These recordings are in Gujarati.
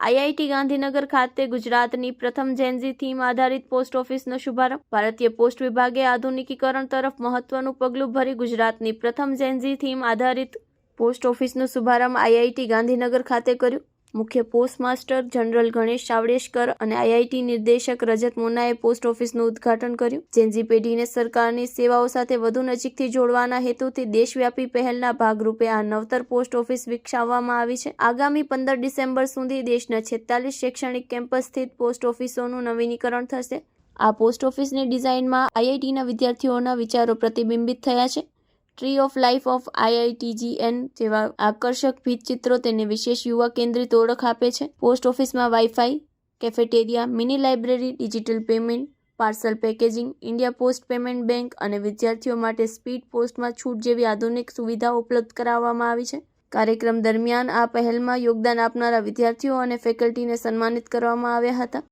આઈઆઈટી ગાંધીનગર ખાતે ગુજરાતની પ્રથમ જેનઝી થીમ આધારિત પોસ્ટ ઓફિસનો શુભારંભ. ભારતીય પોસ્ટ વિભાગે આધુનિકીકરણ તરફ મહત્વનું પગલું ભરી ગુજરાતની પ્રથમ જેનઝી થીમ આધારિત પોસ્ટ ઓફિસનો શુભારંભ આઈઆઈટી ગાંધીનગર ખાતે કર્યું. મુખ્ય પોસ્ટ માસ્ટર જનરલ ગણેશ ચાવડેશકર અને આઈઆઈટી નિર્દેશક રજત મુન્નાએ પોસ્ટ ઓફિસનું ઉદ્ઘાટન કર્યું. જેનઝી પેઢીને સરકારની સેવાઓ સાથે વધુ નજીકથી જોડવાના હેતુથી દેશવ્યાપી પહેલના ભાગરૂપે આ નવતર પોસ્ટ ઓફિસ વિકસાવવામાં આવી છે. આગામી 15 ડિસેમ્બર સુધી દેશના 46 શૈક્ષણિક કેમ્પસ સ્થિત પોસ્ટ ઓફિસોનું નવીનીકરણ થશે. આ પોસ્ટ ઓફિસની ડિઝાઇનમાં આઈઆઈટીના વિદ્યાર્થીઓના વિચારો પ્રતિબિંબિત થયા છે. ટ્રી ઓફ લાઈફ ઓફ આઈઆઈટીજીએન જેવા આકર્ષક ભીંતચિત્રો તેને વિશેષ યુવા કેન્દ્રિત ઓળખ આપે છે. પોસ્ટ ઓફિસમાં wifi, cafeteria, mini library, digital payment, parcel packaging, India post payment bank અને વિદ્યાર્થીઓ માટે સ્પીડ પોસ્ટમાં છૂટ જેવી આધુનિક સુવિધાઓ ઉપલબ્ધ કરાવવામાં આવી છે. કાર્યક્રમ દરમિયાન આ પહેલમાં યોગદાન આપનારા વિદ્યાર્થીઓ અને ફેકલ્ટીને સન્માનિત કરવામાં આવ્યા હતા.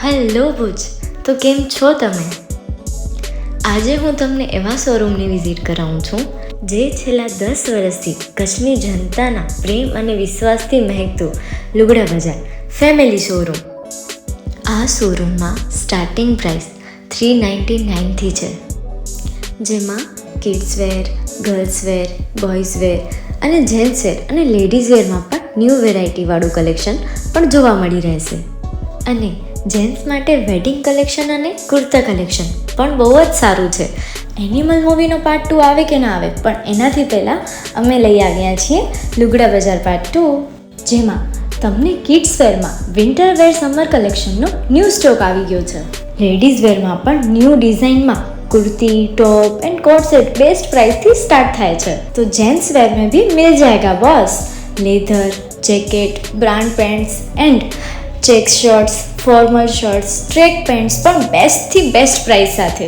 હેલો ભુજ, તો કેમ છો તમે? આજે હું તમને એવા શોરૂમની વિઝિટ કરાવું છું જે છેલ્લા 10 વર્ષથી કચ્છની જનતાના પ્રેમ અને વિશ્વાસથી મહેકતું લુગડા બજાર ફેમિલી શોરૂમ. આ શોરૂમમાં સ્ટાર્ટિંગ પ્રાઇસ 399થી છે, જેમાં kids wear, girls wear, boys wear અને જેન્ટ્સ વેર અને લેડીઝ વેરમાં પણ ન્યૂ વેરાયટીવાળું કલેક્શન પણ જોવા મળી રહેશે. અને જેન્ટ્સ માટે વેડિંગ કલેક્શન અને કુર્તા કલેક્શન પણ બહુ જ સારું છે. એનિમલ મૂવીનો પાર્ટ 2 આવે કે ના આવે, પણ એનાથી પહેલાં અમે લઈ આવ્યા છીએ લુગડા બજાર પાર્ટ 2, જેમાં તમને કિડ્સ વેરમાં વિન્ટર વેર સમર કલેક્શનનો ન્યૂ સ્ટોક આવી ગયો છે. લેડીઝ વેરમાં પણ ન્યૂ ડિઝાઇનમાં kurti, top and coat set best price थी स्टार्ट થાય છે. तो जेंट्स वेयर में भी मिल जाएगा boss. Leather, jacket, brand pants and check shirts, formal shirts, track pants પણ બેસ્ટથી બેસ્ટ પ્રાઇસ સાથે.